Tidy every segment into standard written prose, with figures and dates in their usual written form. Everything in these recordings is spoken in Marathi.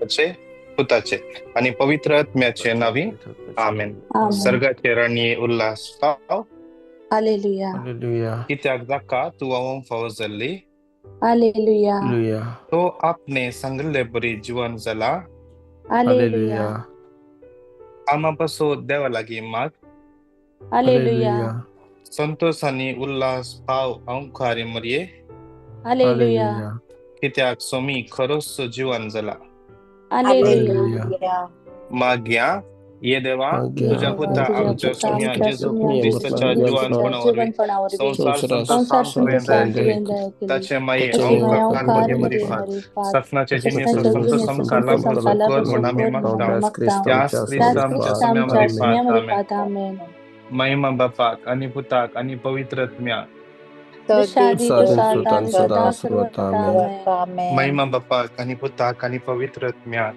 चे पुताचे आणि पवित्र आत्म्याचे नावी आमेन. Amen. सर्गाचे राणी उल्हास पाव Hallelujah. Hallelujah. कित्याक जाका तुवावून फावो जाल्ली Hallelujah. Hallelujah. तो आपणे सांगले बरी जीवन जाला Hallelujah. Hallelujah. आमापासो देवा लागी माग Hallelujah. संतोष आणि उल्हास पाव अंखारी मरिये Hallelujah. Hallelujah. कित्याक सोमी खरोच जीवन जाला Hallelujah. Hallelujah. माग्या ये देवा माग्या तुझ्या पुता तुझ्या आमच्या पुता सोम्या आमच्या जेजू सोम्या ख्रिस्ताच्या ख्रिस्ताच्या जीवनपणावरवी जीवनपणावर बी संसार संत संसार सांग संत दया केली दया केली त्याचे माये तशी अंक माया काल कार मरी मध्ये फात मरी फात सपनाचे जिने सपनाच्या संत जिने संकाला संत संकाला बसोकर बसून म्हणा मी कर म्हणा मागता मी मागता त्यास ख्रिस्त त्याच आमच्या ख्रिस्त सोम्यामध्ये आमच्या फात सोम्यामध्ये आमेन. फात आमेन. महिमा बापाक आणि पुताक आणि पवित्र आत्म्या जशा आधी साधन तसा आता सुतान आणि सदा सदा सर्वथा सर्वदा आमेन. आमेन. महिमा बापाक आणि पुताक आणि पवित्र आत्म्या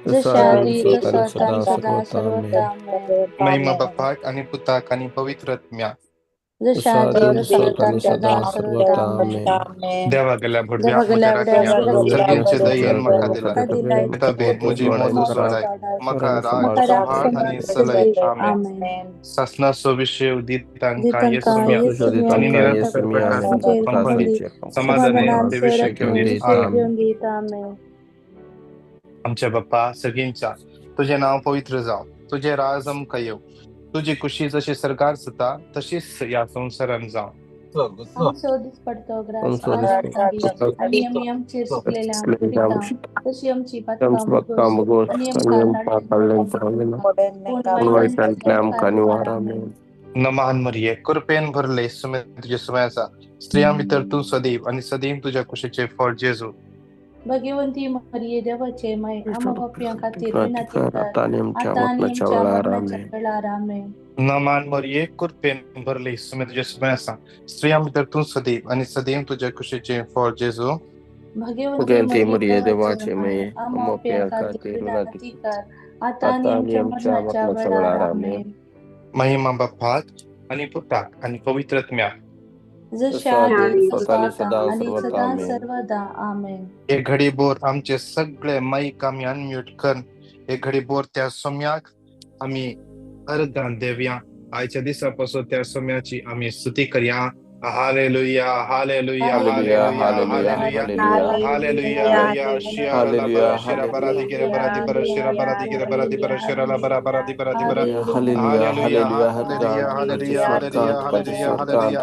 जशा साधन आधी सुतान तसा आता आणि सदा सदा सर्वथा सर्वदा आमेन. आमेन. महिमा बापाक आणि पुताक आणि पवित्र आत्म्या जशा आधी साधन तसा आता सुतान आणि सदा सदा सर्वदा सर्वथा आमेन. आमेन. देवा गेल्या भडव्या देवा गेल्या मजरातल्या सगळ्यांचे दयेन मका दिला मका दिलाय मुता भेद मुझे मोजू सोडाय मका राग संभाळ आणि सलय आमेन. ससनासो विषय उदितांका येसुम्या आणि निरंतर प्रकाश कंपन समाधाने ते विषय घेऊन येत आमेन. आमच्या बाप्पा सगळींच्या तुझे नाव पवित्र जाव, तुझे राज अमका येऊ, तुझी खुशी जशी सरकार सता तशीच या संसारान जाव. शोधीच पडतो ग्रास नियम चिरसलेल्या तशी आमची पातका मुगोस न महान मरिये कृपेन भरले सुमे तुझ्या समयाचा स्त्रिया भितर तू सदैव आणि सदैव तुझ्या खुशीचे फळ जेजू. भगवंती मरिये देवाचे माय आम्हा पापियां खातीर विनंती कर आता आणि आता आणि आमच्या मरणाच्या वेळार आमेन. न महान मरिये कृपेन भरले सुमे तुझ्या समयाचा स्त्रिया भितर तू सदैव आणि सदैव तुझ्या खुशीचे फळ जेजू. भगवंती मरिये देवाचे माय आम्हा आम्हा पापियां पापियां खातीर खातीर विनंती कर आता आणि आमच्या मरणाच्या वेळार आमेन. महिमा बापाक आणि पुताक आणि पवित्र आत्म्या जशा आधी तसा सदा आता आणि सर्वथा सदा आमेन. सर्वदा आमेन. एक घडी बोर आमचे सगळे माईक आम्ही अनम्यूट कर एक घडी बोर त्या सोम्याक आम्ही अर्धान देवया आयच्या दिसापासून त्या सोम्याची आम्ही स्तुती करया. Hallelujah hallelujah hallelujah hallelujah hallelujah या शियाला बरा शिरा बराधी गिरा बराधी बरा शिरा बराधी गिरा बराधी बरा शिराला बरा बराधी बराधी बरा hallelujah hallelujah hallelujah hallelujah hallelujah hallelujah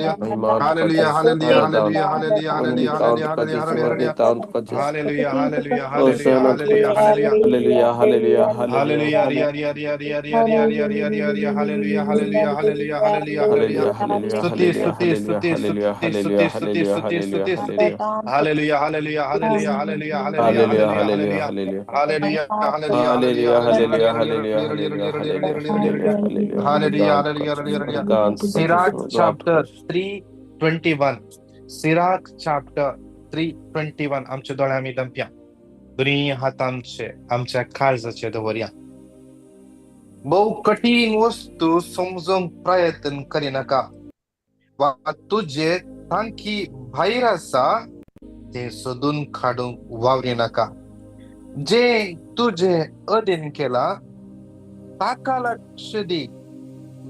Hallelujah, hallelujah, hallelujah, hallelujah, hallelujah, hallelujah, hallelujah, hallelujah, hallelujah, hallelujah, hallelujah, hallelujah. Stuti, stuti, stuti, stuti, stuti, stuti, stuti, stuti, stuti. Hallelujah, hallelujah, hallelujah, hallelujah, hallelujah, hallelujah, hallelujah. Hallelujah, hallelujah, hallelujah, hallelujah, hallelujah, hallelujah. Sirach chapter 3:21. Sirach chapter 3:21. आमच्या दोळ्यामी दंप्या दोन्ही हात आमच्या काळजाचे दवरया. बहु कठीण वस्तू समजून प्रयत्न करी नका वा तुझे तांकी बाहेर असा ते शोधून काढून वावरी नका. जे तुझे अधीन केला ताका लक्ष दे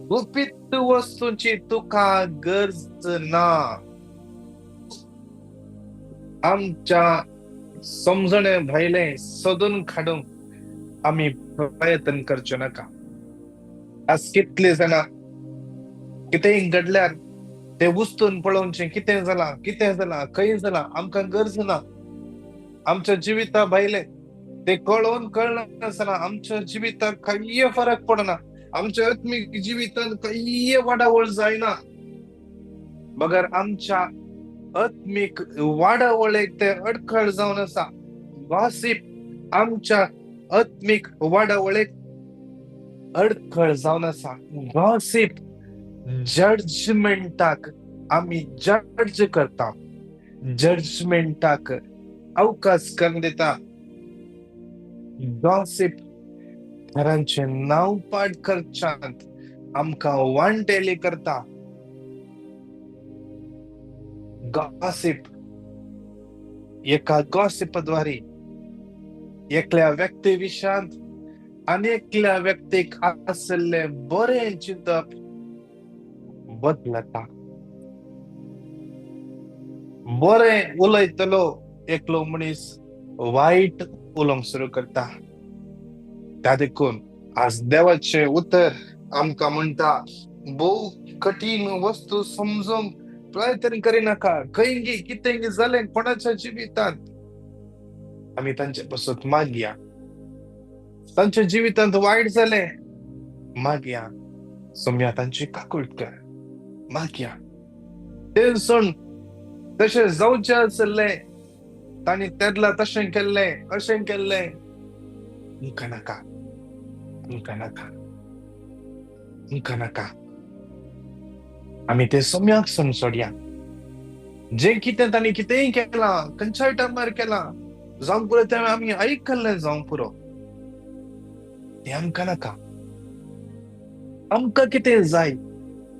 गुपित वस्तूंची तुका गरज ना. आमच्या समजणे भाईले शोधून काढून आम्ही प्रयत्न करचो नका. आज कितले जण कितेंय घडल्यार ते उस्तून पळोवचे कितें जाला खंय जाला आमकां गरज ना. आमच्या जिविता भायले ते कळना आमच्या जिविताक काही फरक पडना. आमच्या आत्मिक जिवितान काही वाडावळ जायना. मगर आमच्या आत्मिक वाडावळेक ते अडखळ जावन आसा. गॉसिप आमच्या आत्मिक वाडावळेक अडखळ जावन आसा. गॉसिप जजमेंटाक आम्ही जज करता. जजमेंटाक अवकाश करून दिता. गॉसिप घरांचे नाव पाड करच्यात आमकां वांटेली करता. गॉसिप एका गॉसिपद्वारे एकल्या व्यक्ती विशयांत आनीकल्या व्यक्तीक आसले बरें चिंतप बदलता. बरें उलयतलो एकलो मनीस वाईट उलोवंक सुरू करता. त्या देखून आज देवाचे उतर आमकां म्हणटा, भोव कठीण वस्तू समजूंक प्रयत्न करिनाका. खंयगी कितेंगी जालें कोणाच्या जिवितांत आमी तांचे पासून मागया. तांच्या जिवितांत वायट जालें मागया. सोम्या तांची काकूट कर मागया. ते सोड तशें जावचें आसलें तांणी तेदला तशें केल्लें अशें केल्लें आमकां नाका. आमकां नाका. आमकां नाका. आमी ते सोम्याक सोडून सोडया. जें कितें तांणी कितेंय केलां खंयच्याय टायमार केलां जावं पुरो तें आमी आयकल्लें जावं पुरो तें आमकां नाका. आमकां कितें जाय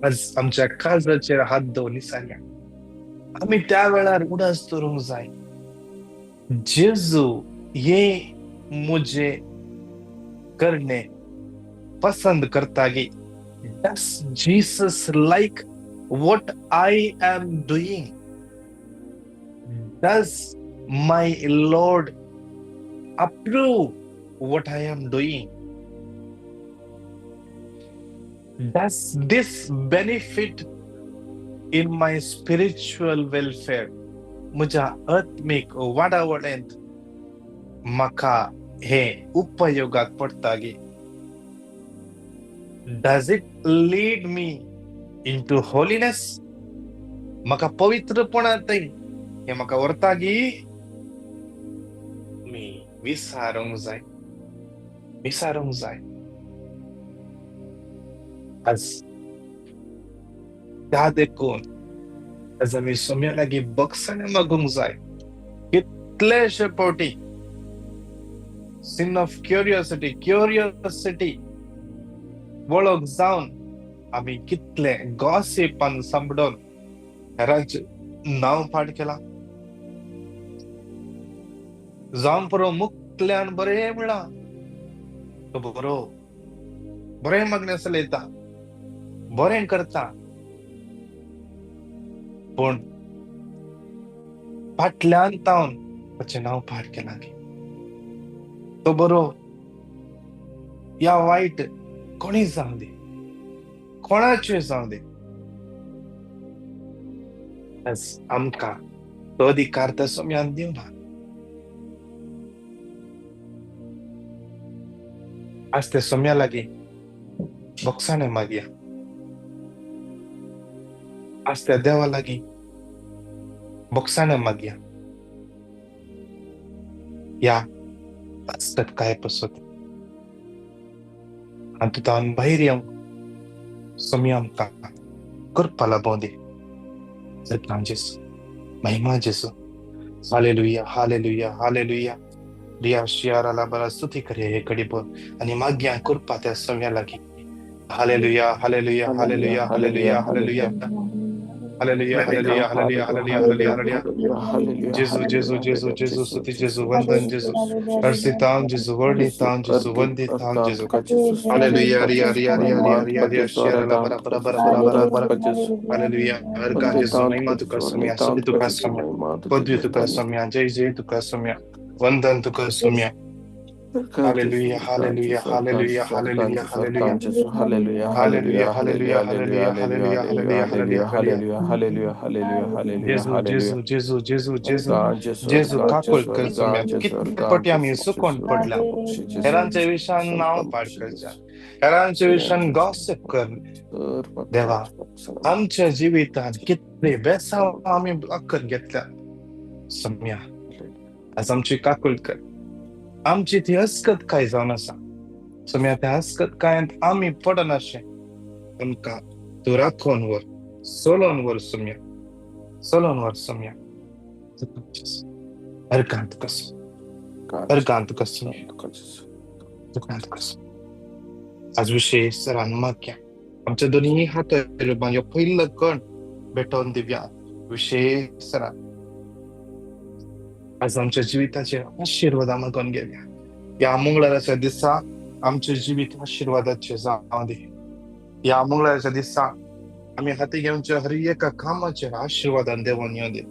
आज आमच्या काळजाचेर हात दवरून विचारया. आमी त्या वेळार उडास दवरूंक जाय. जेजू ये मुझे करणे पसंद करता गी. Does Jesus like what I am doing? Does my Lord approve what I am doing? Does this benefit in my spiritual welfare? म्हज्या आत्मीक वाडावडेंत म्हाका हे उपयोगाक पडटा गे. Does it lead me into holiness? म्हाका पवित्रपणांत हे म्हाका व्हरता गी. मी विचारूंक जाय. विचारूंक जाय. आज त्या देखून आज आमी सोम्या लागीं बक्षाणे मागूंक जाय. कितलेशे फावटी sin of curiosity वळख जावन आमी कितले गॉसिपान सांबडोन हेरांचें नांव पाड केलां. जावं पुरो मुक्तल्यान बरें म्हणलां तो बरो बरें मागणें चलयता बरें करता. पूण फाटल्यान तावन ताचें नांव पाड केलां गे. तो बरो या वायट कोणी जावं दे कोणाचें जावं दे आज आमकां तो अधिकार त्या सोम्यान दिवना. आज ते सोम्या लागीं बक्षाणे मागया. आज त्या देवा लागीं बक्षाणे मागया. या आसतात काय पसत आनी तुतान भायर येवंक सोम्या आमकां करपा लाबों दी. नाम जेसू महिमा जेसू. Hallelujah hallelujah hallelujah. रिया शियारा लाबरा स्तुती करिया हे कडीबो आनी मागया करपा त्या सोम्या लागीं. Hallelujah hallelujah hallelujah hallelujah hallelujah hallelujah hallelujah hallelujah hallelujah hallelujah hallelujah. Jezu Jezu Jezu Jezu स्तुति जेसू वंदन जेसू अर्सिताम जेसू वर्णिताम जेसू वंदिताम जेसू. हालेलुया रिया रिया रिया रिया रिया रिया शियारा लाबरा बरा बरा बरा बरा बरा. हालेलुया हर का जेसू महिमा तुका सोम्या स्तुति तुका सोम्या पदवी तुका सोम्या जय जय तुका सोम्या वंदन तुका Saumya. Hallelujah, hallelujah, hallelujah, hallelujah, hallelujah. Hallelujah, Hallelujah, hallelujah, hallelujah, hallelujah, hallelujah, hallelujah, hallelujah, hallelujah, hallelujah, hallelujah, जेजू काकुळ कर सोम्या. कितले पटी आमी सुकोन पडल्या. हेरांच्या विशयान नांव पाड करच्या. हेरांच्या विशयान गॉसिप कर. देवा आमच्या जिवितांत कितले बेसांव आमी अक्कत घेतल्या. सोम्या आज आमची काकुळ कर. आमची ती हस्कत काय जावन आसा. सोम्या त्या हस्कत कायांत आमी पडनाशे आमकां तूं राखोन व्हर सोलोन व्हर सोम्या सोलोन व्हर सोम्या. Argant कसं argant कसं argant कसं आज विषय सरान माग्या आमच्या दोन्ही हात माझ्या पहिलं कण भेटवून दिव्या विषय सरा आज आमच्या जीविताचे आशीर्वाद मागून घेऊया या मंगळवारच्या दिवसा आमचे जीवित आशीर्वादाचे जाऊ दे या मंगळवारच्या दिवसा आम्ही हाती घेऊनच्या हर एका कामाचे आशीर्वादान देवान येऊ दे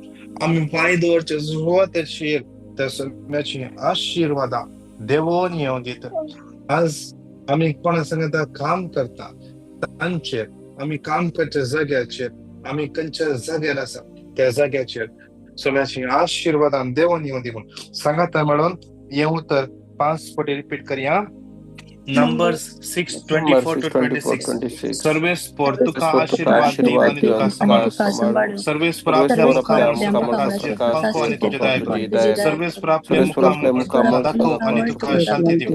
आम्ही पाय दोरच्या सुरुवातीची त्या सगळ्याची आशीर्वादा देवान येऊ देत आज आम्ही कोणासंगत काम करता तांचेर आम्ही काम करच्या जाग्याचेर आम्ही कंच्या जाग्यार आसा त्या जाग्याचेर सगळ्याची आशीर्वादान देवान येऊ दे म्हणून सांगाता म्हणून येऊ तर 5 पटी रिपीट करूया Numbers 6:24-26 सर्वेस पर तुका आशीर्वाद देव आणि तुका सांभाळ सर्वेस पर आपल्या मुखावर पंखो आणि तुझे दया करो सर्वेस पर आपल्या मुखावर दाखव आणि तुका शांती देव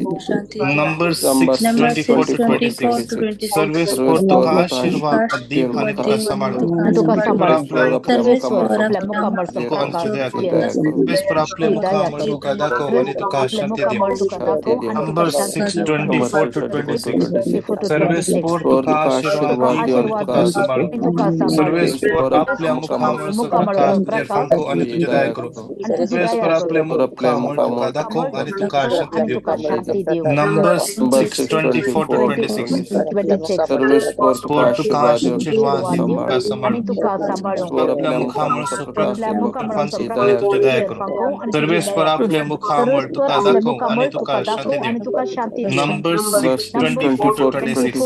Numbers 6:24-26 सर्वेस पर तुका आशीर्वाद देव आणि तुका सांभाळ सर्वेस पर आपल्या मुखावर पंखो आणि तुझे दया करो सर्वेस पर आपल्या मुखावर तुका दाखव आणि तुका शांती देव Numbers 6:24-26 सर्वेस पर तुका आशीर्वाद देव आणि तुका सांभाळ सर्वेस पर आपल्या मुखावर पंखो आणि तुझे दया करो सर्वेस पर आपल्या मुखावर तुका दाखव आणि तुका शांती देव Numbers 6:24-26 सर्वेस पर तुका आशीर्वाद देव आणि तुका सांभाळ आपल्या मुखावर पंखो आणि तुझे दया करो सर्वेस पर आपल्या मुखावर तुका दाखव आणि तुका शांती देव Numbers 6:24-26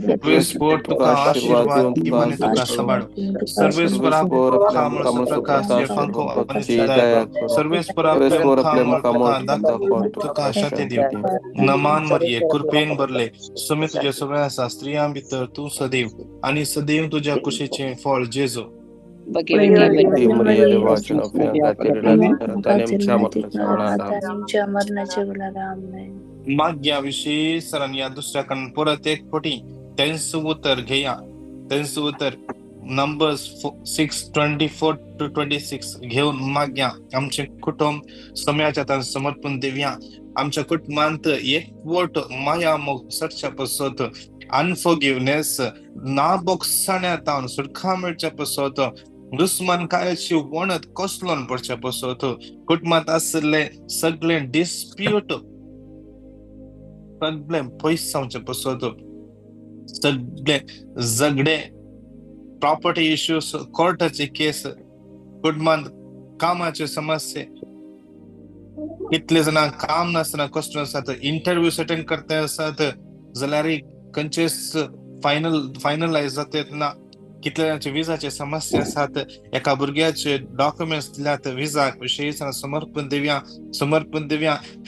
सर्वेस पर तुका आशीर्वाद देव आणि तुका सांभाळ सर्वेस पर आपल्या मुखावर प्रकाश पंखो आणि तुझे दया करो सर्वेस पर आपल्या मुखावर दाखव तुका शांती देव नमान मरिये कृपेन भरले सुमी तुझ्या सगळ्या शास्त्रीयां भितर तू सदैव आणि सदैव तुझ्या कुशीचे फळ जेजो माग्या विषयी सरांनी या दुसऱ्या कण परत एक पटी त्यांचं उत्तर घेया त्यांचं उत्तर Numbers 6:24-26 घेऊन माग्या आमचे कुटुंब सम्याच्या तान समर्पण देऊया आमच्या कुटुंबांत एक वोट माया मोग सटच्या पसोत अनफॉरगिवनेस ना बोक्साण्यात सुरखा मिळच्या पसोत दुश्मन कायची वणत कसलोन पडच्या पसोत कुटुंबात असले सगळे डिस्प्यूट सगळे पैसांच्या पसोत सगळे झगडे प्रॉपर्टी इश्यूज कोर्टाचे केस कुटुंबात कामाचे समस्ये कितले जण काम नसताना कष्ट असतात इंटरव्ह्यू अटेंड करता असतात जाल्यार खंयचेच फायनलाइज जातात ना कितल्याचे विजाचे समस्या असतात एका भुरग्याचे डॉक्युमेंट्स दिल्यात विजा विषयी समर्पण देऊया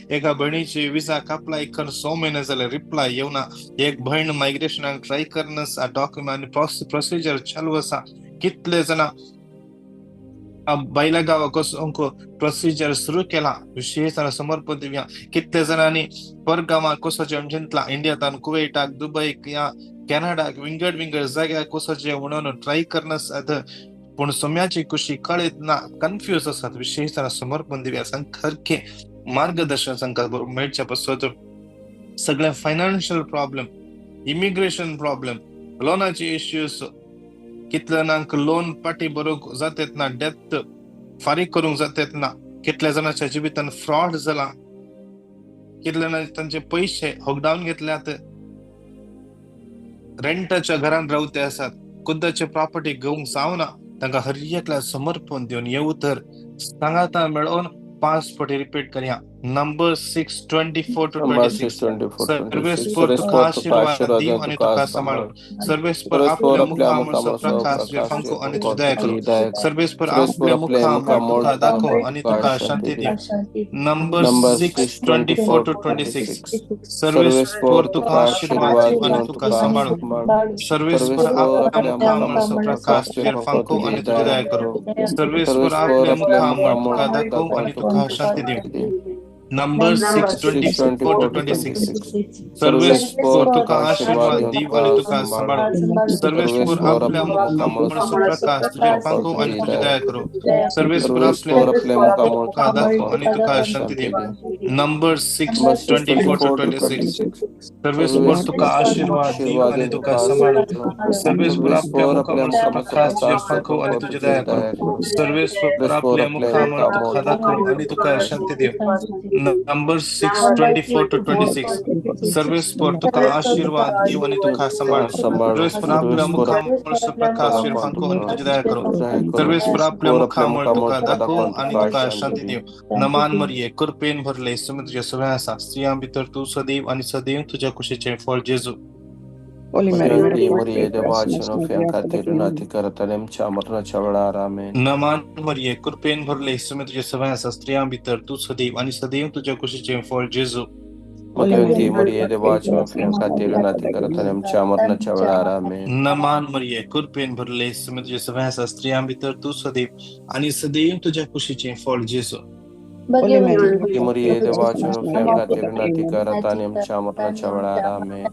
एका बहिणीचे विजाक अप्लाय कर 6 महिने झाले रिप्लाय येऊना एक बहीण मायग्रेशनाक ट्राय करनस डॉक्युमेंट प्रोसिजर चालू असा कितले जण बैला गावाक प्रोसिजर सुरू केला विशेष समर्पण देऊया कितले जणांनी परगावाक कसो जिंकला इंडियातान कुवेटाक दुबईक या कॅनडाक विंगड जाग्याक कसोचे म्हणून ट्राय करनस पण सोम्याची खुशी कळत ना कन्फ्युज असतात विशेष समर्पण देऊया सारखे मार्गदर्शन संकल्प मेळच्या पसत सगळे फायनान्शियल प्रॉब्लेम इमिग्रेशन प्रॉब्लेम लोनाचे इश्यूज कितल्या जणांक लोन पाटी बरोवंक जातात ना डेप्थ फारीक करूंक जातात ना कितल्या जणांच्या जिवितान फ्रॉड जाला कितल्या तांचे पैसे हॉकडाऊन घेतल्यात रेंटाच्या घरान रावते असतात खुद्दाचे प्रॉपर्टी घेवंक जावना तांकां हर एकल्या समर्पण देऊन येऊ तर सांगाता मेळोन 5 पटी रिपीट करूया Numbers 6:24-26 सर्वेस पर तुका आशीर्वाद देव आणि तुका सांभाळ सर्वेस पर आपल्या मुखावर प्रकाश पंखो आणि तुझे दया करो सर्वेस पर आपल्या मुखावर तुका दाखव आणि तुका शांती देव Numbers 6:24-26 सर्वेस पर तुका आशीर्वाद देव आणि तुका सांभाळ सर्वेस पर आपल्या मुखावर प्रकाश पंखो आणि तुझे दया करो सर्वेस पर आपल्या मुखावर तुका दाखव आणि तुका शांती देव नंबर 6:24 to 26 सर्वेस्पोर तुका आशीर्वाद दिव आणि तुका सांभाळो सर्वेस्पोर आपल्या मुखामुळे सुप्रकाश तुझे पंखो आणि तुझी दया करो सर्वेस्पोर आपल्या मुखामुळे तुका दाखव आणि तुका शांती देव नंबर 6:24 to 26 सर्वेस्पोर तुका आशीर्वाद दिव आणि तुका सांभाळो सर्वेस्पोर आपल्या मुखामुळे सुप्रकाश तुझे पंखो आणि तुझी दया करो सर्वेस्पोर आपल्या मुखामुळे तुका दाखव आणि तुका शांती देव नंबर 6:24 to 26 सर्वेस्पोर तुका आशीर्वाद दिव आणि तुका सांभाळो सर्वेस्पोर आपल्या मुखामुळे सुप्रकाश तुझे पंखो आणि तुझी दया करो सर्वेस्पोर आपल्या मुखामुळे तुका दाखव आणि तुका शांती देव नमान मरिये कृपेन भरले सुमित तुझ्या सगळ्या स्त्रियां भितर तू सदैव आणि सदैव तुझ्या कुशीचे फळ जेजू नमान मरिये कृपेन भरले सुमित तुझ्या सगळ्या स्त्रियां भितर तू सदैव आणि सदैव तुझ्या कुशीचे फळ जेजू नमान मरिये कृपेन भरले सुमित तुझ्या सगळ्या स्त्रियां भितर तू सदैव आणि सदैव तुझ्या कुशीचे फळ जेजू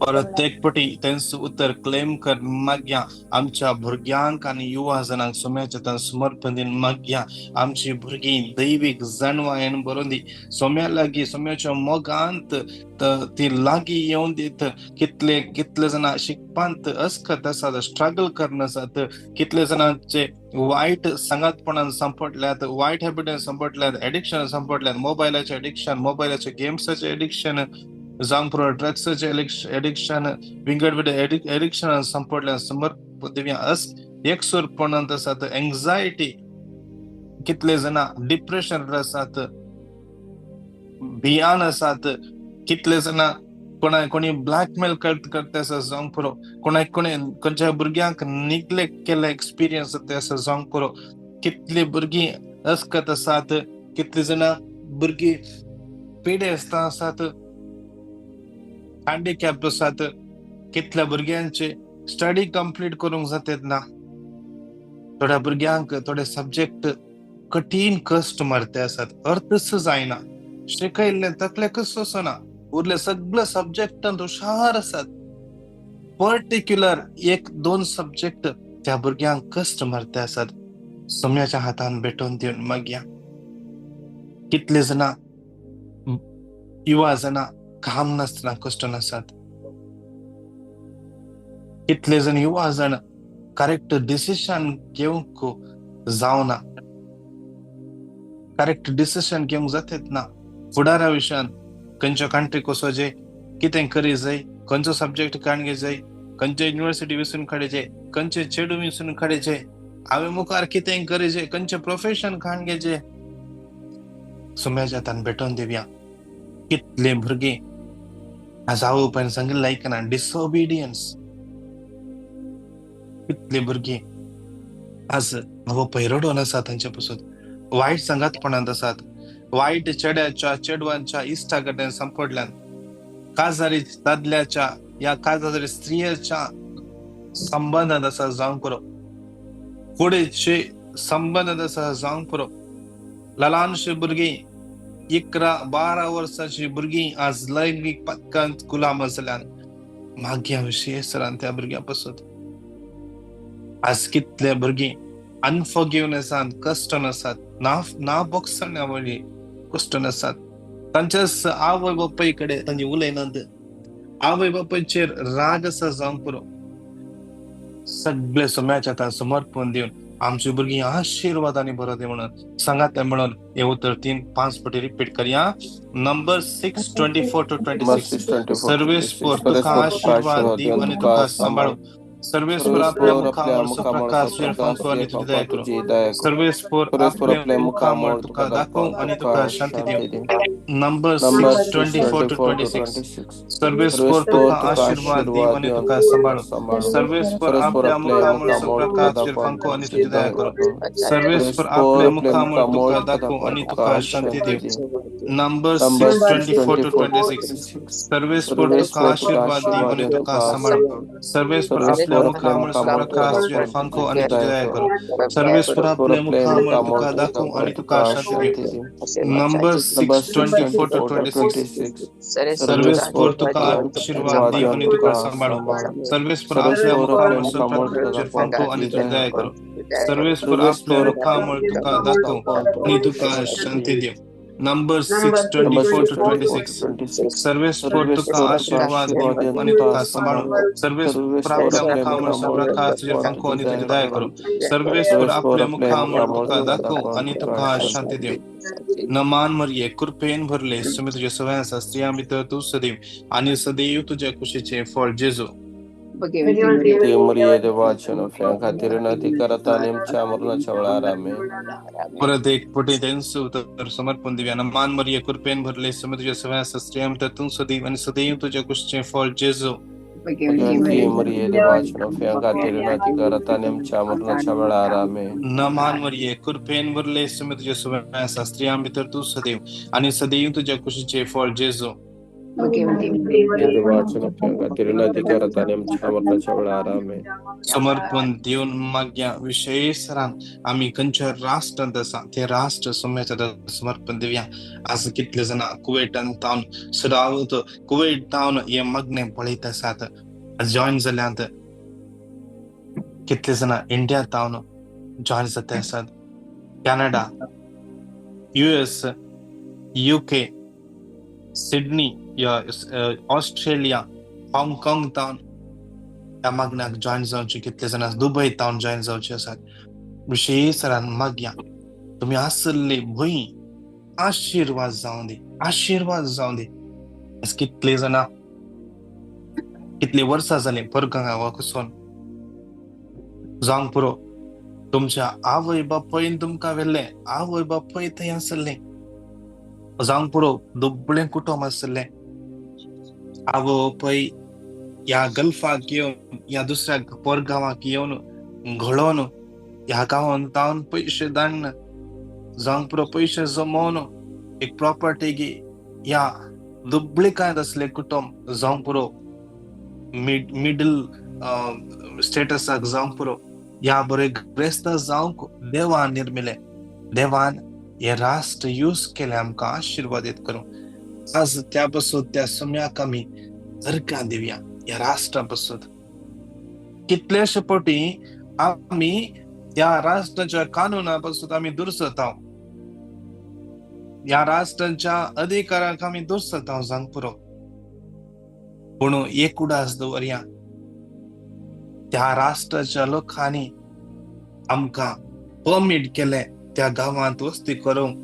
प्रत्येकपटी त्यांचं उत्तर क्लेम कर माग्या आमच्या भुरग्यांक आणि युवा जनांक सोम्याच्या तन समर्पण दिन माग्या आमची भुरगी दैविक जाणवायन बरोवन दी सोम्या लागी सोम्याच्या मोगांत ती लागी येऊन देत कितले जना शिकपांत अस्खत आसात स्ट्रगल करन आसात कितले जणांचे वाईट संगतपणान संपटल्यात वाईट हॅबिटान संपटल्यात एडिक्शन संपटल्यात मोबायलाचे एडिक्शन मोबायलाचे गेम्साचे एडिक्शन जावंक पुरो ड्रग्साचे एडिक्शन विंगड एडिक्शन संपटल्यात समर्पण दिव्या अस एकसुरपणांत आसात एंग्जायटी कितले जना डिप्रेशन आसात भियान आसात कितले जना कोणी ब्लॅकमेल करता आसा जावंक पुरो खंयच्या भुरग्यांक निग्लेक्ट केला एक्सपिरियन्स आसा जावंक पुरो कितली भुरगीं अस्कत आसात कितली जना भुरगीं पेडे आसात हँडिकॅप आसात कितल्या भुरग्यांचे स्टडी कंप्लीट करूंक जातात ना थोड्या भुरग्यांक थोडे सब्जेक्ट कठीण कश्ट मारते आसात अर्थच जायना शिकयल्ले तकले कसो असना उरले सगळे सब्जेक्टांत हुशार आसात पर्टिक्युलर 1-2 सब्जेक्ट त्या भुरग्यांक कश्ट मारते आसात सोम्याच्या हातान भेटोवन दिवन मागया कितले जना युवा जना काम नासतना कश्ट नासात कितले जण युवा जण करेक्ट डिसिशन घेवंक जावना करेक्ट डिसिशन घेवंक जातात ना फुडारा विशयान खंयच्या कंट्री कसो जे कितें करी जाय खंयचो सब्जेक्ट काडगे जाय खंयचे युनिव्हर्सिटी वचून काडचे खंयचे चेडू वचून काडचे हांवें मुखार कितें करीचे खंयचे प्रोफेशन काडगे सोम्याच्या हातान भेटोवन दिवया कितले भुरगे आज हांव पयलीं सांगिल्लें आयकना डिसओबिडियन्स कितले भुरगे आज हांव पयरडोन आसा तांचे पासून वायट संगतपणांत आसात वाईट चेडवांच्या इश्टागतीन संपडल्यान काजारी दादल्याच्या या काजारी स्त्रियेच्या संबंधांत आसा जावंक पुरो फुडेचे संबंधांत आसा जावंक पुरो ल्हानशी भुरगीं 11-12 वर्साची भुरगीं आज लैंगीक पथकांत गुलाम जाल्यान माग्या विशयी सरान त्या भुरग्यां पासून आज कितले भुरगीं अनफॉरगिवनेसान कश्टन आसात ना बोगसण्यावळी कश्टन आसात तांच्याच आवय बापाय कडेन तांची उलयनात आवय बापायचेर राग आसा जावंक पुरो सगळे सोम्याच्या हातान समर्पण दिवन आमची भुरगीं आशिर्वादांनी बरोदी म्हणून सांगात म्हणून हे उत्तर 3-5 फावटी रिपीट करया नंबर 6:24 to 26 सर्वेस्पोर तुका आशिर्वाद दिव आणि तुका सांभाळो सर्वेस्पोर आपल्या मुखावर सुप्रकाश पंखो आणि तुझी दया करो सर्वेस्पोर आपल्या मुखावर तुका दाखव आणि तुका शांती देव नंबर 6:24 to 26 सर्वेस्पोर तुका आशीर्वाद दिव आणि तुका सांभाळो सर्वेस्पोर आपल्या मुखावर सुप्रकाश पंखो आणि तुझी दया करो सर्वेस्पोर आपल्या मुखावर तुका दाखव आणि तुका शांती देव नंबर 6:24 to 26 सर्वेस्पोर तुका आशीर्वाद दिव आणि तुका सांभाळो सर्वेस्पोर आपल्या मुखामुळे प्रकाश तुझे पंखो आणि तुझी दया करो. सर्वेश्वर आपल्या मुखामुळे तुका दाखवू आणि तुका शांती देऊ. नंबर 6:24-26. सर्वेश्वर तुका आशीर्वाद देऊ आणि तुका सांभाळू. सर्वेश्वर आपल्या मुखामुळे प्रकाश तुझे पंखो आणि तुझी दया करो. सर्वेश्वर आपल्या मुखामुळे तुका दाखवू आणि तुका शांती देऊ. नंबर 6:24-26. सर्वेश्वर तुका आशीर्वाद देऊ आणि तुका सांभाळू. सर्वेश्वर आपल्या मुखामुळे प्रकाश तुझे पंखो आणि तुझी दया करो. सर्वेश्वर आपल्या मुखामुळे तुका दाखवू आणि तुका शांती देऊ. नमान मरिये कृपेन भरले तुम्ही तुझ्या सगळ्यांचा स्त्रिया मित्र तू सदैव आणि सदैव तुझ्या खुशीचे फळ जेजू. ते मर्यादे वाचन खातीर नती करता आमच्या मरणाच्या वेळार आमेन. परत एक पटी त्यांचं उत्तर समर्पण देऊया. नमान मरिये कृपेन भरले तुम्ही तुझ्या सगळ्यांचा स्त्रिया मित्र तू सदैव आणि सदैव तुझ्या खुशीचे फळ जेजू. ते मर्यादे वाचन खातीर नती करता आमच्या मरणाच्या वेळार आमेन. नमान मरिये कृपेन भरले तुम्ही तुझ्या सगळ्यांचा स्त्रिया मित्र तू सदैव आणि सदैव तुझ्या खुशीचे फळ जेजू. समर्पण देऊन माग्या विशेष आम्ही कंच्या राष्ट्र तसा ते राष्ट्र समयाच्या समर्पण देऊया. आज कितले जण कुवेटान तावन सदावत कुवेट तावन हे मग्ने पळयत आसात जॉईन जाल्यात. कितले जण इंडिया तावन जॉईन जाता आसात. Canada, US, UK, Sydney, Australia, हाँगकाँग तावन त्या मागण्याक जॉईन जावचे कितले जण दुबय तावन जॉईन जावचे आसात. विशेष मागया तुम्ही आसले भंय आशीर्वाद जावं दे, आशीर्वाद जावं दे. कितले जण कितले वर्सां जाले परगांगा वचून जावंक पुरो. तुमच्या आवय बापयन तुमकां व्हेल्ले, आवय बापय थंय आसले जावंक पुरो. दुबळे कुटुंब आसले. आवय बापय या गल्फाक येवन या दुसऱ्या परगांवाक येवन घडोवन ह्या गांवांत तावन पैसे धाडन जावंक पुरो. पैसे जमोवन एक प्रॉपर्टी घे. या दुबळेकांत असले कुटुंब जावंक पुरो. मिडल स्टेटसाक जावंक पुरो. या बरे ग्रेस्त जावंक देवान निर्मिले. देवान हे राष्ट्र यूज केले आमकां आशीर्वादीत करूं. आज त्या पासून त्या सम्याक आमी अर्घ्य दिवया. या राष्ट्रापासून कितलेशे फावटी आमी या राष्ट्राच्या कानुनापासून आमी दूर जाता. या राष्ट्राच्या अधिकाराक आमी दूर जाता जावंक पुरो. पूण एक उडास दवरया. त्या राष्ट्राच्या लोकांनी आमकां परमीट केले त्या गांवांत वस्ती करूंक,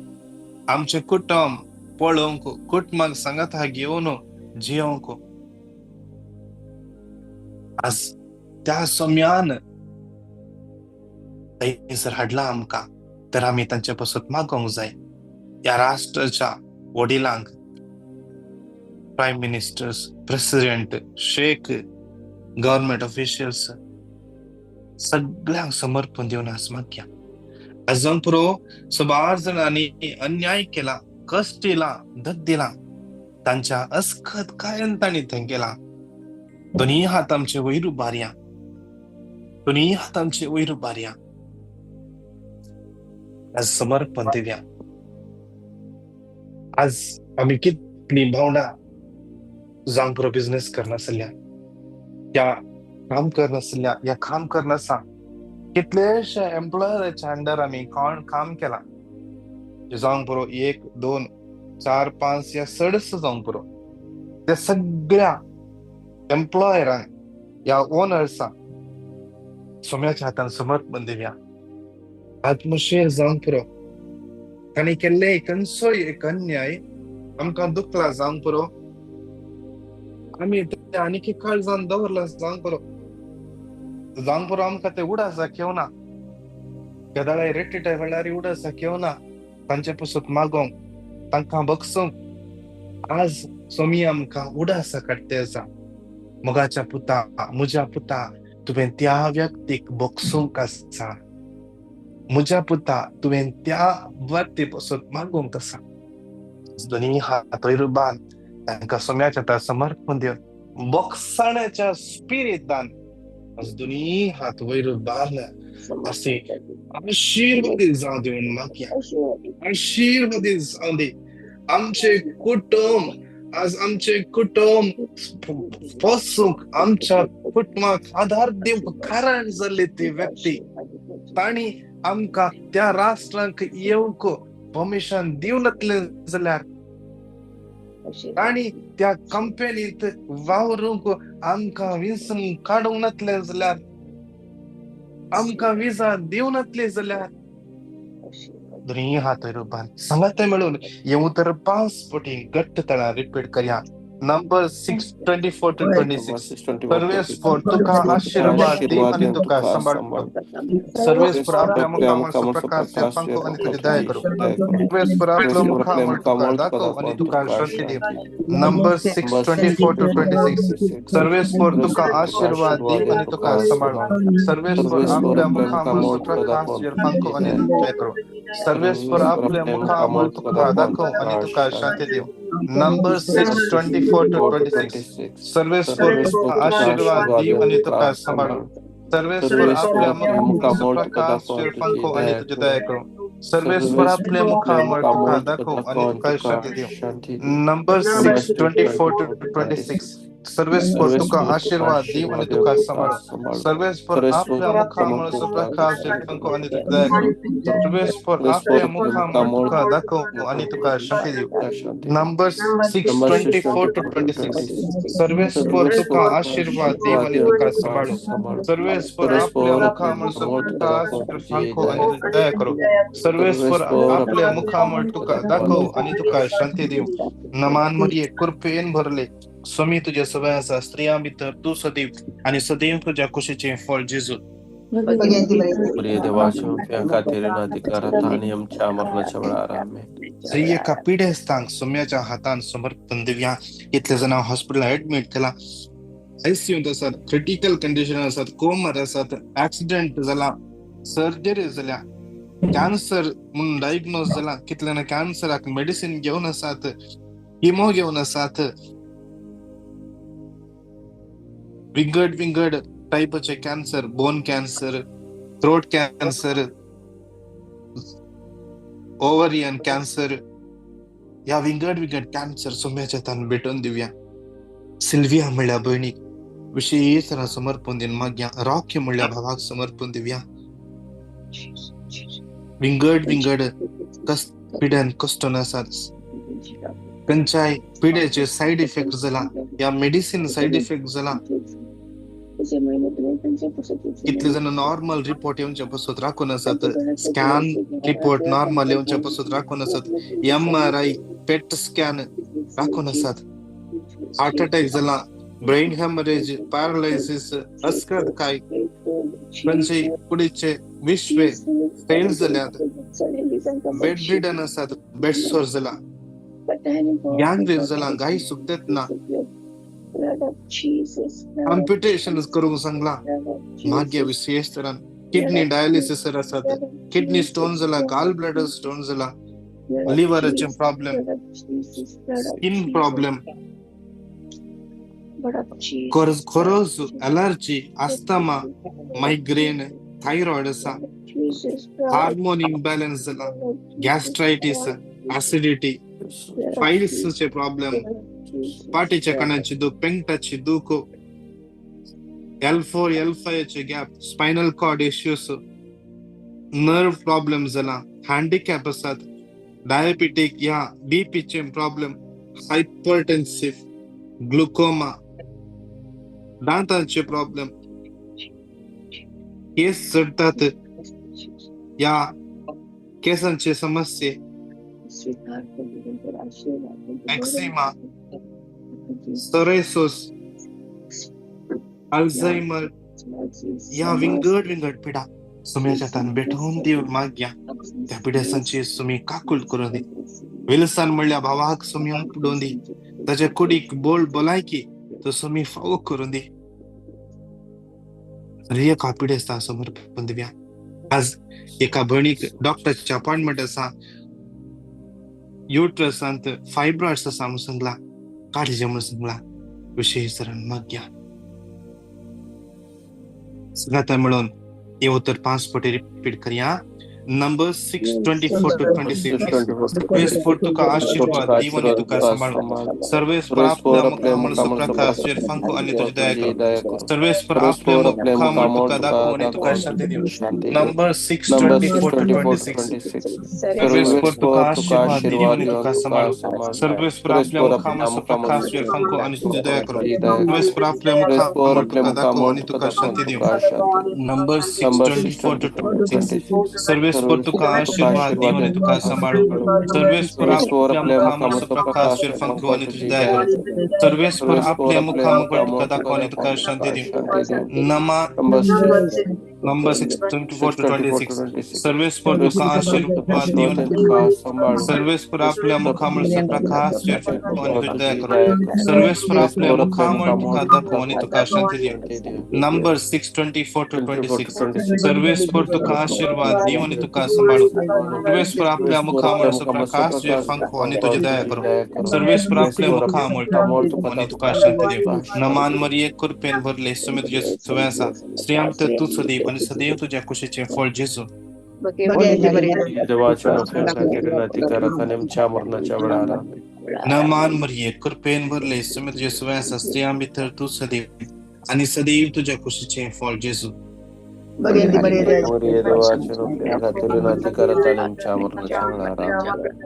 आमचे कुटुंब पळोवंक, कुटुंबाक सांगात घेवन जियोंक. आज त्या सम्यान जर हाडला आमकां तर आमी तांचे पासून मागोंक जाय. या राष्ट्राच्या वडिलांक, प्रायम मिनिस्टर्स, प्रेसिडेंट, शेख, गव्हर्नमेंट ऑफिशियल्स सगळ्यांक समर्पण देऊन आज मागया. अजून पुरो सबार जणांनी अन्याय केला, कष्ट दिला, धक दिला. तांच्या अस्खत कायन तांणी थंय केला. दोन्ही हात आमचे वयर उबारया. दोन्ही हात आमचे वयर उबारया. आज समर्पण दिवया. आज आम्ही कितली भावना जावंक पुरो बिझनेस करनासल्या, या काम करनासल्या, या काम करनासा कितलेशे एम्प्लॉयराच्या अंडर आम्ही काम केला. जावंक पुरो 1, 2, 4, 5 या 6 जावंक पुरो. त्या सगळ्या एम्प्लॉयरांक या ओनर्सांक सोम्याच्या हातान समर्पण दिवया. आत्मशेर जावंक पुरो. तांणी केल्ले खंयचोय एक अन्याय आमकां दुखला जावंक पुरो. आमी ते आनीक काळजान दवरला जावंक पुरो. जावंक पुरो आमकां ते उडासाक येवना. केदाळे रेट्टिटाय वेळार उडासाक येवना. तांचे पासून मागोंक, तांकां बगसूंक आज सोमी आमकां उडासा काडटे आसा. मोगाच्या पुता, म्हज्या पुता, तुवें त्या व्यक्तीक बगसूंक आसा. म्हज्या पुता, तुवें त्या व्यक्ती पासून मागोंक आसा. दोन्ही हात वयर उबार तांकां सोम्याच्या समर्पण दिवन बोगसाण्याच्या स्पिरितान आज दोन्ही हात वैर बारला असे आशीर्वादित जाऊ देऊन मागया. आशीर्वादित जाऊ दे आमचे कुटुंब. आज आमचे कुटुंब पसूक आमच्या कुटुंबाक आधार देव कारण झाले ते व्यक्ती आणि आमका त्या राष्ट्रांक येऊक परमिशन दिवनतले जाल्यार आणि त्या कंपनीत वावरूंक आमका विसन काढूनतले जाल्यार आमका विजा दिवनतले जाल्यार दोन्ही हात रुबान सांगत मिळून येऊ तर 5 पटी घट्ट तळा रिपीट करूया. Number 6:24 to 26. सर्वेस फॉर तुका आशीर्वाद दे आणि तुका सांभाळ. सर्वेस फॉर आपल्या मुखावर प्रकाश पंखो आणि तुझी दया करू. सर्वेस फॉर आपल्या मुखावर तुका दाखव आणि तुका शांती दे. Number 6:24 to 26. सर्वेस फॉर तुका आशीर्वाद दे आणि तुका सांभाळ. सर्वेस फॉर आपल्या मुखावर प्रकाश पंखो आणि तुझी दया करू. सर्वेस फॉर आपल्या मुखावर तुका दाखव आणि तुका शांती दे. Number 6:24 to 26. सर्वेस फॉर तुका आशीर्वाद दे आणि तुका सांभाळ. सर्वेस फॉर आपल्या मुखावर प्रकाश पंखो आणि तुझी दया करू. सर्वेस फॉर आपल्या मुखावर तुका दाखव आणि तुका शांती दे. Number 6:24 to 26. सर्वेस फॉर तुका आशीर्वाद दे आणि तुका सांभाळ. सर्वेस फॉर आपल्या मुखावर प्रकाश पंखो आणि तुझी दया करू. सर्वेस फॉर आपल्या मुखावर तुका दाखव आणि तुका शांती दे. Number 6:24 to 26. सर्वेस फॉर तुका आशीर्वाद दे आणि तुका सांभाळू. सर्वेस फॉर आपल्या मुखावर प्रकाश पंखो आणि तुझी दया करू. सर्वेस फॉर आपल्या मुखावर तुका दाखव आणि तुका शांती देऊ. नमान मरिये कृपेन भरले स्वामी तुझ्या सगळ्यांचा स्त्रिया भितर तू सदैव आणि सदैव तुझ्या कुशीचे फळ जेजू. प्रिय देवाच्या उपया खातीर अधिकारात आणि आमच्या मरणाच्या वेळार आमेन. एका पिढ्यास्तांक सोम्याच्या हातान समर्पण देऊया. इतले जण हॉस्पिटल ऍडमिट केला. आयसीयूत असतात, क्रिटिकल कंडिशन असतात, कोमार असतात, ऍक्सिडेंट झाला, सर्जरी झाल्या, कॅन्सर म्हणून डायग्नोज झाला. कितल्यानं कॅन्सराक मेडिसिन घेऊन असतात, किमो घेऊन असतात. विंगड टाईपचे cancer, bone cancer, throat cancer, ovarian cancer, या विंगड कॅन्सर सोम्याच्या तान भेटून देऊया. सिल्विया म्हणल्या बहिणीक विशेष समर्पण दिन मागया. रॉक्य म्हणल्या भावाक समर्पण देऊया. विंगड पिढ्यान कष्ट नसात, खंयच्याय पिढ्याचे साईड इफेक्ट झाला, या मेडिसिन साईड इफेक्ट झाला. कितले जण नॉर्मल रिपोर्ट येऊनच्या पासून राखून असत, स्कॅन रिपोर्ट नॉर्मल येऊनच्या पासून राखून असत, MRI पेट स्कॅन राखून असत. हार्ट अटॅक झाला, ब्रेन हॅमरेज, पॅरालायसिस, अस्कत काय म्हणजे पुढचे विश्वे फेल झाल्यात, बेड रिडन असतात, बेड सोर झाला, गँग्रीन झाला, गाई सुकतात ना, कॉम्पिटिशन करून सांगला भाग्य विशेष तरान. किडनी डायलिसिस असतात, किडनी स्टोन झाला, गाल ब्लॅडर स्टोन झाला, लिव्हरचे प्रॉब्लेम, स्किन प्रॉब्लेम, खोरोज, अलर्जी, अस्थमा, मायग्रेन, थायरॉइड असा, हार्मोन इम्बॅलन्स झाला, गॅस्ट्रायटिस, ऍसिडिटी, फाईल्सचे प्रॉब्लेम, पाठीच्या कणाची दुख, पेंगटाची दुख, L4, L5 चे gap, spinal cord issues, nerve problem झाला, हँडिकॅप असतात, डायबिटिक या बीपीचे प्रॉब्लेम, हायपरटेन्सिव्ह, ग्लुकोमा, दातांचे प्रॉब्लेम, केस चढतात, या केसांचे समस्ये, एक्झिमा, सोरेसोस, अल्झायमर, या विंगड पिढा सुमेच्या तान भेटवून देऊन माग्या. त्या पिढ्यासांची सुमी काकुल करून दे. विलसान म्हणल्या भावाक सुमी आपडून दे. त्याच्या कुडीक बोलायकी तो सुमी फावो करून दे. एका पिढ्यास्ता समर्पण देऊया. आज एका बहिणीक डॉक्टरच्या अपॉइंटमेंट असा, युट्रसांत फायब्रॉइड्स असा म्हणून सांगला, काळजी म्हणून सांगला. विशेष माग्या. सगळ्यात मिळून हे उत्तर 5 पटी रिपीट करूया. Number 6:24 to 26. सर्वेस्पर तुका आशीर्वाद दीवन तुका सांभाळू. सर्वेस्पर आपल्या मुखामुळे प्रकाश फंको आणि तुझी दया करू. सर्वेस्पर आपल्या मुखामुळे तुका दाखवू आणि तुका शांती देऊ. Number 6:24 to 26. सर्वेस्पर तुका आशीर्वाद दीवन तुका सांभाळू. सर्वेस्पर आपल्या मुखामुळे प्रकाश फंको आणि तुझी दया करू. सर्वेस्पर आपल्या मुखामुळे तुका दाखवू आणि तुका शांती देऊ. Number 6:24 to 26. सर्वेस्पर तुका आशीर्वाद दीवन तुका सांभाळू. सर्वेस्पर आपल्या मुखामुळे प्रकाश फंको आणि तुझी दया करू. सर्वेस्पर आपल्या मुखामुळे तुका दाखवू आणि तुका शांती देऊ. Number 6:24 to 26. सर्वेस्पर तुका आशीर्वाद दीवन सर्वेस्पर आपल्या मुखामुळे प्रकाश फंको आणि तुझी दया करू. सर्वेस्पर आपल्या मुखामुळे तुका दाखवू आणि तुका शांती देऊ. Number 6:24 to 26. सर्वेस्पर तुका आशीर्वाद दीवन तुका सांभाळू. सर्वेस्पर आपल्या मुखामुळे प्रकाश फंको आणि तुझी दया करू. सर्वेस्पर आपल्या मुखामुळे आणि तुका शांती देऊ. नमान मरिये कृपेन भरले सुमे तुझे सुवासा स्त्रियां तू सदैव आणि सदैव तुझ्या कुशीचे फळ जेसू. देवाच्या अधिकाराने आमच्या मरणाच्या वेळा. नमान मरिये कृपेन भरले सुमे तुझे सुवासा स्त्रियां तर तू सदैव आणि सदैव तुझ्या कुशीचे फळ जेसू.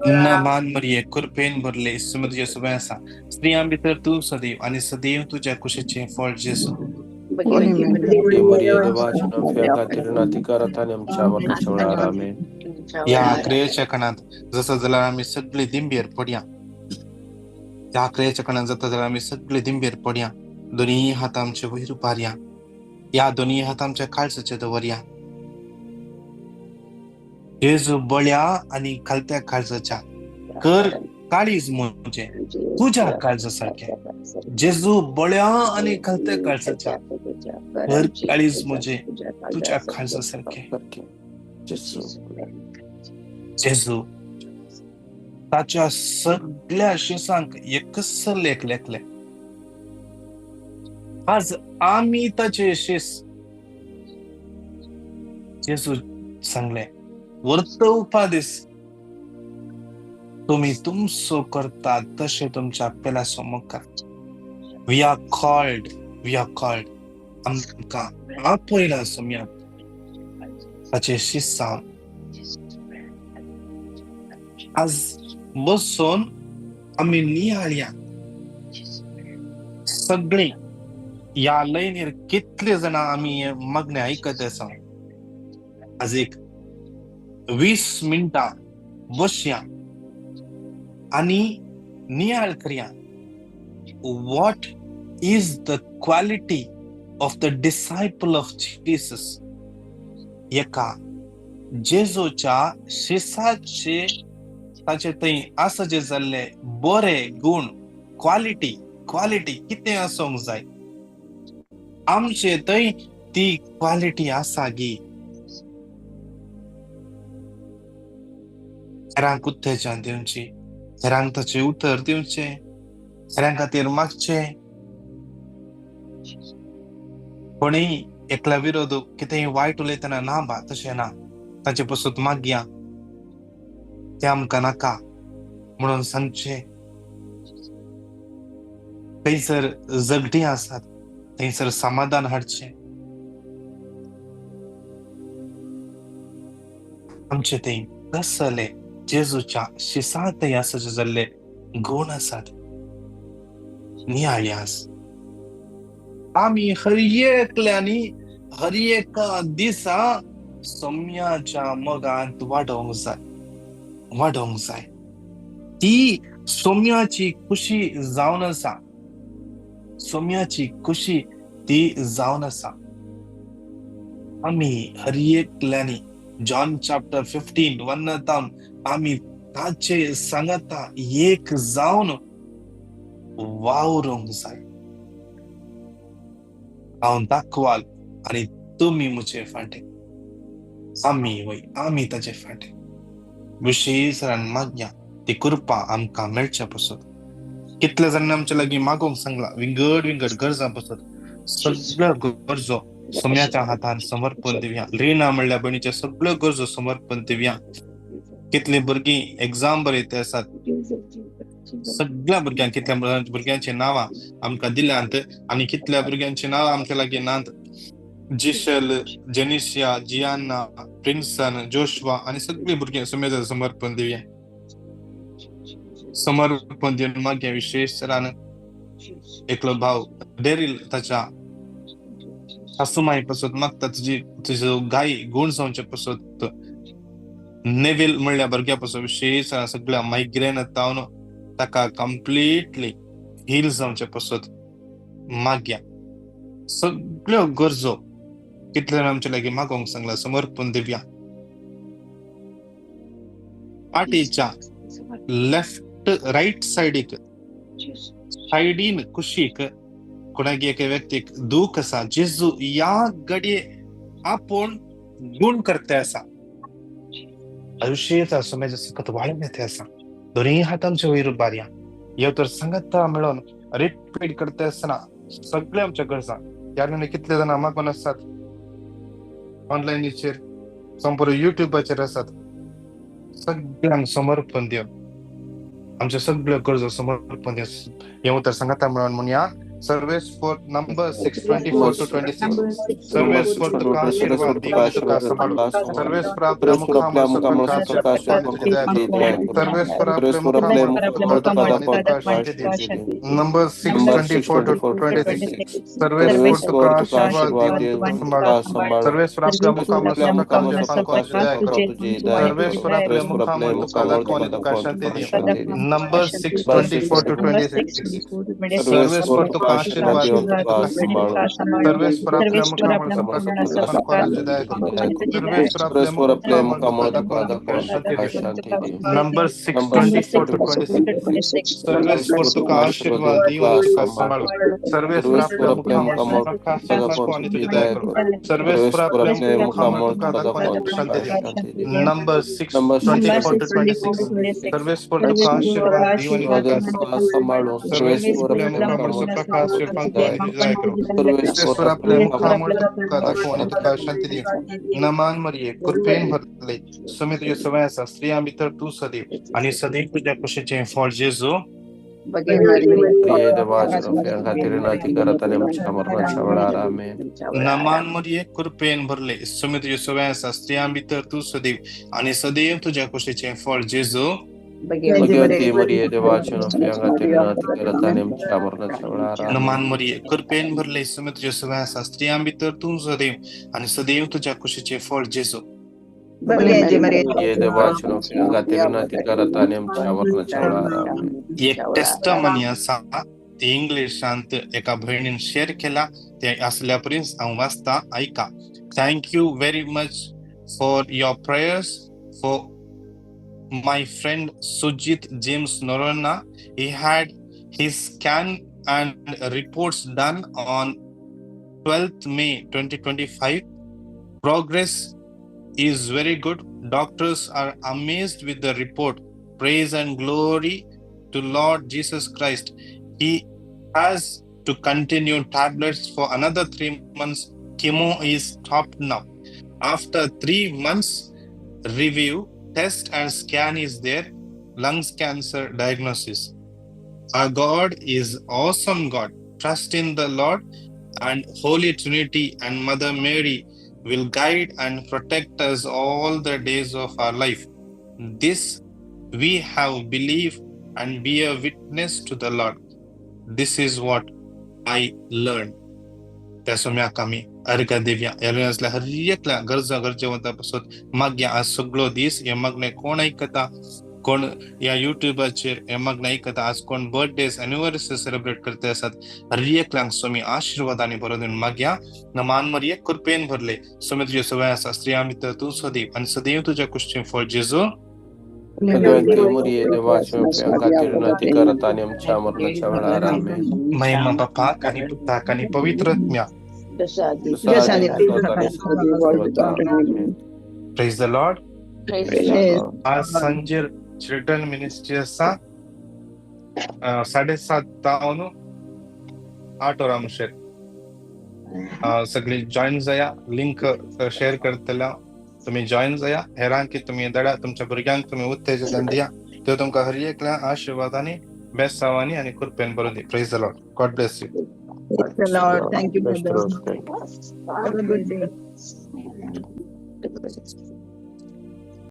नमान मरिये कृपेन भरले सुमे तुझे सुवासा स्त्रियां तर तू सदैव आणि सदैव तुझ्या कुशीचे फळ जेसू. या क्रियेच्या कणात जसं जला आम्ही सगळे दिंबेर पडया. त्या क्रियेच्या कणात जाता जला आम्ही सगळे दिंबेर पडया. दोन्ही हात आमचे वैर उभारया. या दोन्ही हात आमच्या काळजाचे दवरया. जेजू बळ्या आणि खालत्या काळजाच्या कर काळीज म्हणजे तुझ्या काळजासारखे. जेजू बळ्या आणि खालत्या काळजाच्या कर काळीज म्हणजे तुझ्या काळजासारखे. जेजू ताच्या सगळ्या शिसांक एकच लेख लेखले. आज आम्ही ताचे शिस जेजू सांगले वर्त उपादेश तुम्ही तुमसो करता तसे तुमच्या पेला समोर. वी आर कॉल्ड आमका आपयला समया ताचे शिसा आज बसून आम्ही नियाळ्या सगळे या लयनीर कितले जण आम्ही मग्न ऐकत असा. आज एक 20 मिनिटां बसया आणि नियाळ करूया. What is the quality of the disciple of Jesus. एका जेजूच्या शिसाचे ताचे थंय असं जे जाल्ले बरे गुण क्वालिटी कितें आसूंक जाय. आमचे थंय ती क्वालिटी आसा गी. हेरांक उत्तेजन दिवची, हेरांक ताचे उतर दिवचे, हेरां खातीर मागचे. कोणी एकला विरोध कितेंय वायट उलयतना ना बा तशें ना. ताचे पासून मागया ते आमकां नाका म्हणून सांगचे. थंयसर झगडी आसात थंयसर समाधान हाडचे. आमचे थंय कसले जेजूच्या शिसांतय आसाचे जाल्ले गुण आसात. नियाळ्यास आमी हर एका दिसा सोम्याच्या मोगांत वाडोंक जाय. ती सोम्याची खुशी जावन आसा. सोम्याची खुशी ती जावन आसा. आमी हर एकल्यानी जॉन चॅप्टर 15 1 आमी ताचे सांगता एक जावन वावरूंक जाय. हांव दाखवाल आणि तुमी मुझे फाटे. आमी ताचे फाटे. विशेषरान मागया ती कृपा आमकां मेळच्या पासून. कितले जाणांनी आमच्या लागीं मागोंक सांगला विंगड गरजा पासून. सगळ्यो गरजो सोम्याच्या हातान समर्पण दिवया. रीना म्हणल्या बहिणीच्या सगळ्यो गरजो समर्पण दिवया. कितली भुरगीं एक्झाम बरयते आसात, सगळ्या भुरग्यांक कितल्या भुरग्यांची नांवां आमकां दिल्यांत आनी कितल्या भुरग्यांची नांवां आमच्या लागीं नात. जिशेल, जेनिशिया, जियाना, प्रिन्सन, जोशवा आनी सगळीं भुरगीं सोम्याच्या समर्पण दिवया. समर्पण दिवन मागया विशेष तरान एकलो भाव डेरिल ताच्या सासूमाई पासत मागता तुजो गायी गुण जावचे पासत. नेविल म्हणल्या भुरग्या पासून विशेष सगळ्या मायग्रेन तावन ताका कंप्लीटली हील जावचे पासत मागया. सगळ्यो गरजो कितल्या आमच्या लागीं मागोंक सांगला समर्पण दिवया. पाठीच्या लेफ्ट राईट सायडीक सायडीन कुशीक कोणाक एका व्यक्तीक दूख आसा, जेजू या घडये आपूण गुण करते आसा. आयुष्याचा सोम्याच्या सकत वाळून येते आसा. दोन्ही हात आमच्या वयर उबारया. ह्यो तर संगता मेळोन रिपीट करते आसतना सगळे आमच्या गरजा यार कितले जाण मागून आसात ऑनलायनीचेर संपूर्ण युट्यूबाचेर आसात. सगळ्यांक समर्पण दिवन आमच्या सगळ्यो गरजो समर्पण दिवन ह्यो तर संगता मेळोन म्हणया. सर्वेस फॉर नंबर 6:24 to 26. सर्वेस फॉर तुका आशीर्वाद दिवन तुका सांभाळू. सर्वेस फॉर आपल्या मुखामुळे प्रकाश सर्वेस फॉर आपल्या मुखामुळे प्रकाश नंबर 6:24 to 26. सर्वेस फॉर तुका आशीर्वाद दिवन तुका सांभाळू. सर्वेस फॉर आपल्या मुखामुळे प्रकाश सर्वेस फॉर आपल्या मुखामुळे तुका दाखवून तुका शांती दिवन. Number 6:24 to 26. सर्वेस फॉर तुका आशीर्वाद सर्वेस पर आपल्या मुखामुळे सर्वेस पर आपल्या मुखामुळे नंबर 6:24 to 26. सर्वेस पर तुका आशीर्वाद दिवन तुका सांभाळू. सर्वेस पर आपल्या मुखामुळे सर्वेस पर आपल्या मुखामुळे तुका दाखवून शांती दिवन. Number 6:24 to 26. सर्वेस पर तुका आशीर्वाद दिवन तुका सांभाळू. सर्वेस पर आपल्या मुखामुळे प्रकाश नमान मरिये कृपेन भरले सोमे तुझे सवय आसा स्त्रियां भितर तू सदैव आणि सदैव तुझ्या कुशीचे फळ जेजू प्रिय देवाच्या रुपया खातीर विनंती करत आणि आमच्या मरणाच्या वेळार आमेन. नमान मरिये कृपेन भरले सोमे तुझे सवय आसा स्त्रियां भितर तू सदैव आणि सदैव तुझ्या कुशीचे फळ जेजू भगवती मरिये देवाच्या रुपया खातीर विनंती करत आणि आमच्या मरणाच्या वेळार आमेन. नमान मरिये कृपेन भरले सोमे तुझे सवय आसा स्त्रियां भितर तू सदैव आणि सदैव तुझ्या कुशीचे फळ जेजू प्रिय देवाच्या रुपया खातीर विनंती करत आणि आमच्या मरणाच्या वेळार आमेन. एक टेस्टमनी असा इंग्लिशांत एका भयणीन शेअर केला ते असल्या पर्यंत हांव वाचता ऐका. Thank you very much for your prayers for my friend Sujit James Norona. He had his scan and reports done on 12th May 2025. Progress is very good. Doctors are amazed with the report. Praise and glory to Lord Jesus Christ. He has to continue tablets for another 3 months. Chemo is stopped now. After 3 months review, test and scan is there. Lungs cancer diagnosis. Our God is awesome God. Trust in the Lord and Holy Trinity and Mother Mary will guide and protect us all the days of our life. This we have believed and be a witness to the Lord. This is what I learned. त्यासम्याक आमी अर्घ दिवया. असल्या हरएकल्या गरजा गरजेवंतापासून मागया. आज सगळो दीस हे मागणे कोण ऐकता, कोण या युट्यूबाचेर हे मागणे ऐकता, आज कोण बर्थडे एनिव्हर्सरी सेलिब्रेट करते आसात. हरएकल्यांक सोमी आशीर्वादाने भरून दिवन मागया. नमान मरिये कृपेन भरले सोमे तुझे सवय आसा स्त्रियां भितर तू सदैव आणि सदैव तुझ्या कुशीचे फळ जेजू भगवती मरिये देवाच्या रुपया खातीर विनंती करत आणि आमच्या मरणाच्या वेळार आमेन. महिमा बापाक आणि पुत्राक आणि पवित्र आत्म्या. Praise the Lord. आज सांजेर चिल्ड्रन मिनिस्ट्री आसा 7:30 तावन 8 वरां म्हणसर सगळी जॉईन जाया लिंक शेअर करतल्या तुम्ही जॉईन जाया हेरां की तुम्ही दडा तुमच्या भुरग्यांक तुम्ही उत्तेजन दिया तो तुमकां हर एकल्या आशिर्वादांनी बेसावांनी आणि कृपेन भरून दी. Praise the Lord. God bless you. Praise the Lord. Thank you, Praise the brother. Lord. Thank you. Have a good day.